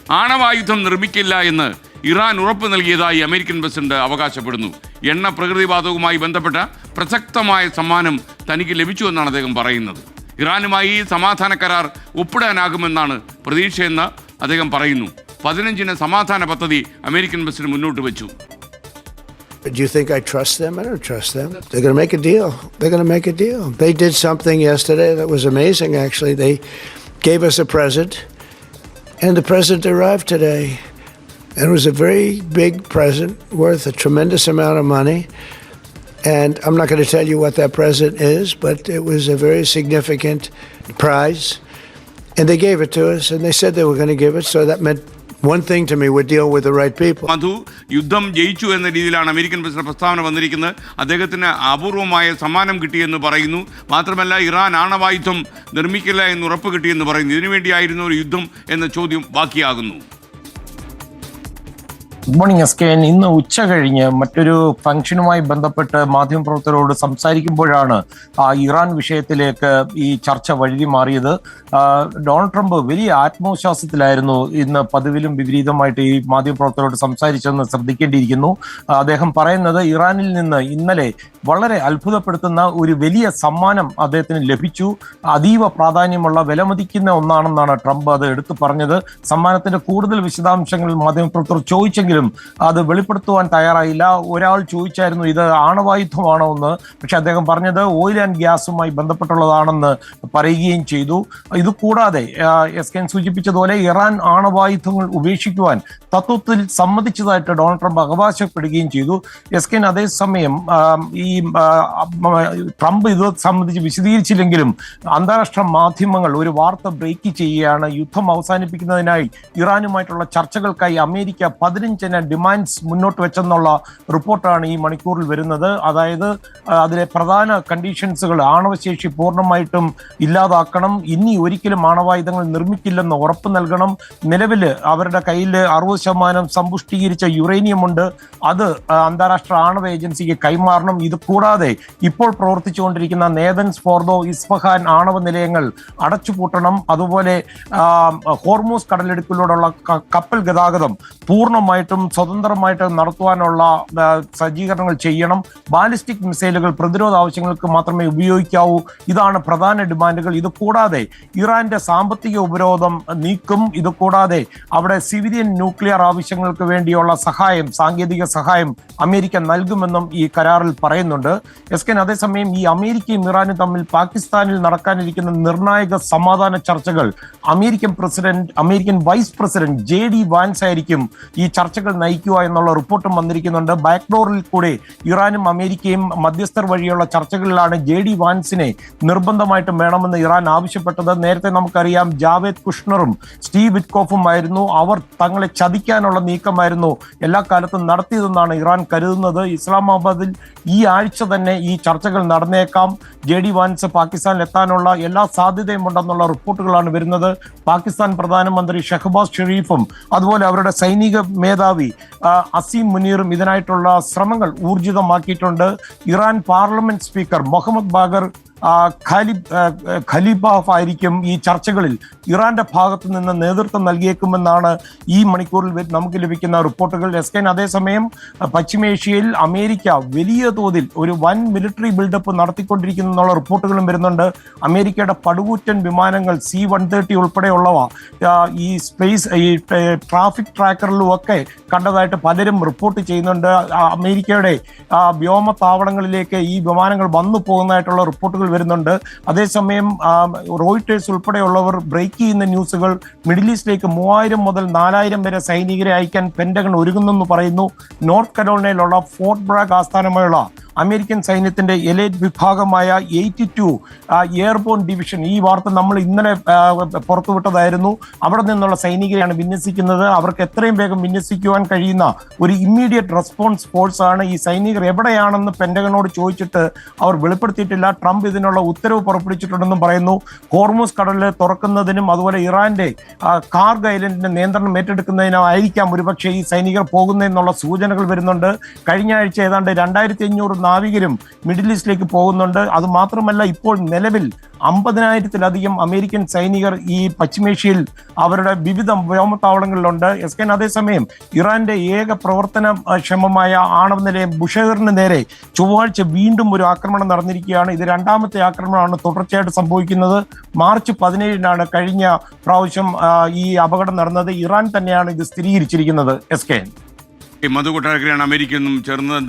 ആണവായുധം നിർമ്മിക്കില്ല എന്ന് ഇറാൻ ഉറപ്പ് നൽകിയതായി അമേരിക്കൻ പ്രസിഡന്റ് അവകാശപ്പെടുന്നു. എണ്ണ പ്രകൃതിവാതകവുമായി ബന്ധപ്പെട്ട പ്രസക്തമായ സമ്മാനം തനിക്ക് ലഭിച്ചുവെന്നാണ് അദ്ദേഹം പറയുന്നത്. ഇറാനുമായി സമാധാന കരാർ ഒപ്പിടാനാകുമെന്നാണ് പ്രതീക്ഷയെന്ന് അദ്ദേഹം പറയുന്നു. 15-ന് സമാധാന പദ്ധതി അമേരിക്കൻ പ്രസിഡന്റ് മുന്നോട്ട് വെച്ചു. Do you think I trust them? I don't trust them. They're going to make a deal. They're going to make a deal. They did something yesterday that was amazing, actually. They gave us a present, and the present arrived today. And it was a very big present worth a tremendous amount of money. And I'm not going to tell you what that present is, but it was a very significant prize. And they gave it to us, and they said they were going to give it, so that meant one thing to me, we're dealing with the right people. മധു, യുദ്ധം ജയിച്ചു എന്ന രീതിയിലാണ് American president പ്രസ്താവന വന്നിരിക്കുന്നത്. അദ്ദേഹത്തിന് അപൂർവമായ സമ്മാനം കിട്ടിയെന്ന് പറയുന്നു. മാത്രമല്ല, ഇറാൻ ആണവായുധം നിർമ്മിക്കില്ല എന്ന് ഉറപ്പ് കിട്ടിയെന്ന് പറയുന്നു. ഇതിനുവേണ്ടിയായിരുന്നു ഒരു യുദ്ധം എന്ന ചോദ്യം ബാക്കിയാകുന്നു. Good morning എസ്കെൻ. ഇന്ന് ഉച്ച കഴിഞ്ഞ് മറ്റൊരു ഫംഗ്ഷനുമായി ബന്ധപ്പെട്ട് മാധ്യമപ്രവർത്തകരോട് സംസാരിക്കുമ്പോഴാണ് ഇറാൻ വിഷയത്തിലേക്ക് ഈ ചർച്ച വഴുതി മാറിയത്. ഡൊണാൾഡ് ട്രംപ് വലിയ ആത്മവിശ്വാസത്തിലായിരുന്നു ഇന്ന് പതിവിലും വിപരീതമായിട്ട് ഈ മാധ്യമപ്രവർത്തകരോട് സംസാരിച്ചെന്ന് ശ്രദ്ധിക്കേണ്ടിയിരിക്കുന്നു. അദ്ദേഹം പറയുന്നത് ഇറാനിൽ നിന്ന് ഇന്നലെ വളരെ അത്ഭുതപ്പെടുത്തുന്ന ഒരു വലിയ സമ്മാനം അദ്ദേഹത്തിന് ലഭിച്ചു, അതീവ പ്രാധാന്യമുള്ള വിലമതിക്കുന്ന ഒന്നാണെന്നാണ് ട്രംപ് അത് എടുത്തു പറഞ്ഞത്. സമ്മാനത്തിന്റെ കൂടുതൽ വിശദാംശങ്ങൾ മാധ്യമപ്രവർത്തകർ ചോദിച്ചെങ്കിലും അത് വെളിപ്പെടുത്തുവാൻ തയ്യാറായില്ല. ഒരാൾ ചോദിച്ചായിരുന്നു ഇത് ആണവായുധമാണോ എന്ന്, പക്ഷെ അദ്ദേഹം പറഞ്ഞത് ഓയിൽ ആൻഡ് ഗ്യാസുമായി ബന്ധപ്പെട്ടുള്ളതാണെന്ന് പറയുകയും ചെയ്തു. ഇത് കൂടാതെ എസ്കെൻ സൂചിപ്പിച്ചതുപോലെ ഇറാൻ ആണവായുധങ്ങൾ ഉപേക്ഷിക്കുവാൻ തത്വത്തിൽ സമ്മതിച്ചതായിട്ട് ഡൊണാൾഡ് ട്രംപ് അവകാശപ്പെടുകയും ചെയ്തു. എസ്കെൻ അതേസമയം ഈ ട്രംപ് ഇത് സംബന്ധിച്ച് വിശദീകരിച്ചില്ലെങ്കിലും അന്താരാഷ്ട്ര മാധ്യമങ്ങൾ ഒരു വാർത്ത ബ്രേക്ക് ചെയ്യുകയാണ്. യുദ്ധം അവസാനിപ്പിക്കുന്നതിനായി ഇറാനുമായിട്ടുള്ള ചർച്ചകൾക്കായി അമേരിക്ക 15 ഡിമാൻഡ്സ് മുന്നോട്ട് വെച്ചെന്നുള്ള റിപ്പോർട്ടാണ് ഈ മണിക്കൂറിൽ വരുന്നത്. അതായത് അതിലെ പ്രധാന കണ്ടീഷൻസുകൾ ആണവശേഷി പൂർണ്ണമായിട്ടും ഇല്ലാതാക്കണം, ഇനി ഒരിക്കലും ആണവായുധങ്ങൾ നിർമ്മിക്കില്ലെന്ന് ഉറപ്പ് നൽകണം, നിലവിൽ അവരുടെ കയ്യിൽ 60% സമ്പുഷ്ടീകരിച്ച യുറേനിയം ഉണ്ട്, അത് അന്താരാഷ്ട്ര ആണവ ഏജൻസിക്ക് കൈമാറണം. ഇത് കൂടാതെ ഇപ്പോൾ പ്രവർത്തിച്ചുകൊണ്ടിരിക്കുന്ന നേതൻസ് ഫോർദോ, ഇസ്ഫഹാൻ ആണവ നിലയങ്ങൾ അടച്ചുപൂട്ടണം. അതുപോലെ ഹോർമൂസ് കടലിടുക്കിലൂടെയുള്ള കപ്പൽ ഗതാഗതം പൂർണ്ണമായിട്ടും സ്വതന്ത്രമായിട്ട് നടത്തുവാനുള്ള സജ്ജീകരണങ്ങൾ ചെയ്യണം. ബാലിസ്റ്റിക് മിസൈലുകൾ പ്രതിരോധ ആവശ്യങ്ങൾക്ക് മാത്രമേ ഉപയോഗിക്കാവൂ. ഇതാണ് പ്രധാന ഡിമാൻഡുകൾ. ഇത് കൂടാതെ ഇറാന്റെ സാമ്പത്തിക ഉപരോധം നീക്കും. ഇത് കൂടാതെ അവിടെ സിവിലിയൻ ന്യൂക്ലിയർ ആവശ്യങ്ങൾക്ക് വേണ്ടിയുള്ള സഹായം, സാങ്കേതിക സഹായം അമേരിക്ക നൽകുമെന്നും ഈ കരാറിൽ പറയുന്നുണ്ട്. എസ്കെൻ അതേസമയം ഈ അമേരിക്കയും ഇറാനും തമ്മിൽ പാകിസ്ഥാനിൽ നടക്കാനിരിക്കുന്ന നിർണായക സമാധാന ചർച്ചകൾ American vice president JD Vance ആയിരിക്കും ഈ ചർച്ചകൾ നയിക്കുക എന്നുള്ള റിപ്പോർട്ടും വന്നിരിക്കുന്നുണ്ട്. ബാക്ക്ഡോറിൽ കൂടെ ഇറാനും അമേരിക്കയും മധ്യസ്ഥർ വഴിയുള്ള ചർച്ചകളിലാണ് JD വാൻസിനെ നിർബന്ധമായിട്ടും വേണമെന്ന് ഇറാൻ ആവശ്യപ്പെട്ടത്. നേരത്തെ നമുക്കറിയാം ജാവേദ് കുഷ്ണറും സ്റ്റീവ് വിറ്റ്കോഫും ആയിരുന്നു. അവർ തങ്ങളെ ചതിക്കാനുള്ള നീക്കമായിരുന്നു എല്ലാ കാലത്തും നടത്തിയതെന്നാണ് ഇറാൻ കരുതുന്നത്. ഇസ്ലാമാബാദിൽ ഈ ആഴ്ച തന്നെ ഈ ചർച്ചകൾ നടന്നേക്കാം. JD വാൻസ് പാകിസ്ഥാനിൽ എത്താനുള്ള എല്ലാ സാധ്യതയും ഉണ്ടെന്നുള്ള റിപ്പോർട്ടുകളാണ് വരുന്നത്. പാകിസ്ഥാൻ പ്രധാനമന്ത്രി ഷഹബാസ് ഷെരീഫും അതുപോലെ അവരുടെ സൈനിക മേധാവി അസീം മുനീറും ഇതിനായിട്ടുള്ള ശ്രമങ്ങൾ ഊർജിതമാക്കിയിട്ടുണ്ട്. Iran parliament speaker Mohammad Bagher Ghalibaf ആയിരിക്കും ഈ ചർച്ചകളിൽ ഇറാന്റെ ഭാഗത്ത് നിന്ന് നേതൃത്വം നൽകിയേക്കുമെന്നാണ് ഈ മണിക്കൂറിൽ നമുക്ക് ലഭിക്കുന്ന റിപ്പോർട്ടുകൾ. എസ്കെൻ അതേസമയം പശ്ചിമേഷ്യയിൽ അമേരിക്ക വലിയ തോതിൽ ഒരു വൻ മിലിറ്ററി ബിൽഡപ്പ് നടത്തിക്കൊണ്ടിരിക്കുന്നു എന്നുള്ള റിപ്പോർട്ടുകളും വരുന്നുണ്ട്. അമേരിക്കയുടെ പടുകൂറ്റൻ വിമാനങ്ങൾ C-130 ഉൾപ്പെടെയുള്ളവ ഈ ട്രാഫിക് ട്രാക്കറിലും ഒക്കെ കണ്ടതായിട്ട് പലരും റിപ്പോർട്ട് ചെയ്യുന്നുണ്ട്. അമേരിക്കയുടെ വ്യോമത്താവളങ്ങളിലേക്ക് ഈ വിമാനങ്ങൾ വന്നു പോകുന്നതായിട്ടുള്ള റിപ്പോർട്ടുകൾ വരുന്നുണ്ട്. അതേസമയം റോയിട്ടേഴ്സ് ഉൾപ്പെടെയുള്ളവർ ബ്രേക്ക് ചെയ്യുന്ന ന്യൂസുകൾ മിഡിൽ ഈസ്റ്റിലേക്ക് 3000 മുതൽ 4000 വരെ സൈനികരെ അയക്കാൻ പെന്റഗൺ ഒരുങ്ങുന്നെന്ന് പറയുന്നു. നോർത്ത് കരോളിനയിലുള്ള ഫോർട്ട് ബ്രാഗ് ആസ്ഥാനമായുള്ള അമേരിക്കൻ സൈന്യത്തിന്റെ എലൈറ്റ് വിഭാഗമായ 82 എയർബോൺ ഡിവിഷൻ, ഈ വാർത്ത നമ്മൾ ഇന്നലെ പുറത്തുവിട്ടതായിരുന്നു. അവിടെ നിന്നുള്ള സൈനികരെയാണ് വിന്യസിക്കുന്നത്. അവർക്ക് എത്രയും വേഗം വിന്യസിക്കുവാൻ കഴിയുന്ന ഒരു ഇമ്മീഡിയറ്റ് റെസ്പോൺസ് ഫോഴ്സ് ആണ്. ഈ സൈനികർ എവിടെയാണെന്ന് പെന്റഗണോട് ചോദിച്ചിട്ട് അവർ വെളിപ്പെടുത്തിയിട്ടില്ല. ട്രംപ് ഇതിനുള്ള ഉത്തരവ് പുറപ്പെടുവിച്ചിട്ടുണ്ടെന്നും പറയുന്നു. ഹോർമൂസ് കടലിൽ തുറക്കുന്നതിനും അതുപോലെ ഇറാന്റെ കാർഗ് ഐലൻഡിന്റെ നിയന്ത്രണം ഏറ്റെടുക്കുന്നതിനായിരിക്കാം ഒരുപക്ഷെ ഈ സൈനികർ പോകുന്നതെന്നുള്ള സൂചനകൾ വരുന്നുണ്ട്. കഴിഞ്ഞ ആഴ്ച ഏതാണ്ട് 2500 നാവികരും മിഡിൽ ഈസ്റ്റിലേക്ക് പോകുന്നുണ്ട്. അത് മാത്രമല്ല, ഇപ്പോൾ നിലവിൽ 50,000-ലധികം അമേരിക്കൻ സൈനികർ ഈ പശ്ചിമേഷ്യയിൽ അവരുടെ വിവിധ വ്യോമത്താവളങ്ങളിലുണ്ട്. എസ്കൻ, അതേസമയം ഇറാന്റെ ഏക പ്രവർത്തനക്ഷമമായ ആണവ നിലയം ബുഷേറിന് നേരെ ചൊവ്വാഴ്ച വീണ്ടും ഒരു ആക്രമണം നടന്നിരിക്കുകയാണ്. ഇത് രണ്ടാമത്തെ ആക്രമണമാണ് തുടർച്ചയായിട്ട് സംഭവിക്കുന്നത്. മാർച്ച് 17-നാണ് കഴിഞ്ഞ പ്രാവശ്യം ഈ അപകടം നടന്നത്. ഇറാൻ തന്നെയാണ് ഇത് സ്ഥിരീകരിച്ചിരിക്കുന്നത്. എസ്കൻ, മധു കൊട്ടാരക്കരയാണ് അമേരിക്കയിൽ നിന്നും ചേർന്നത്.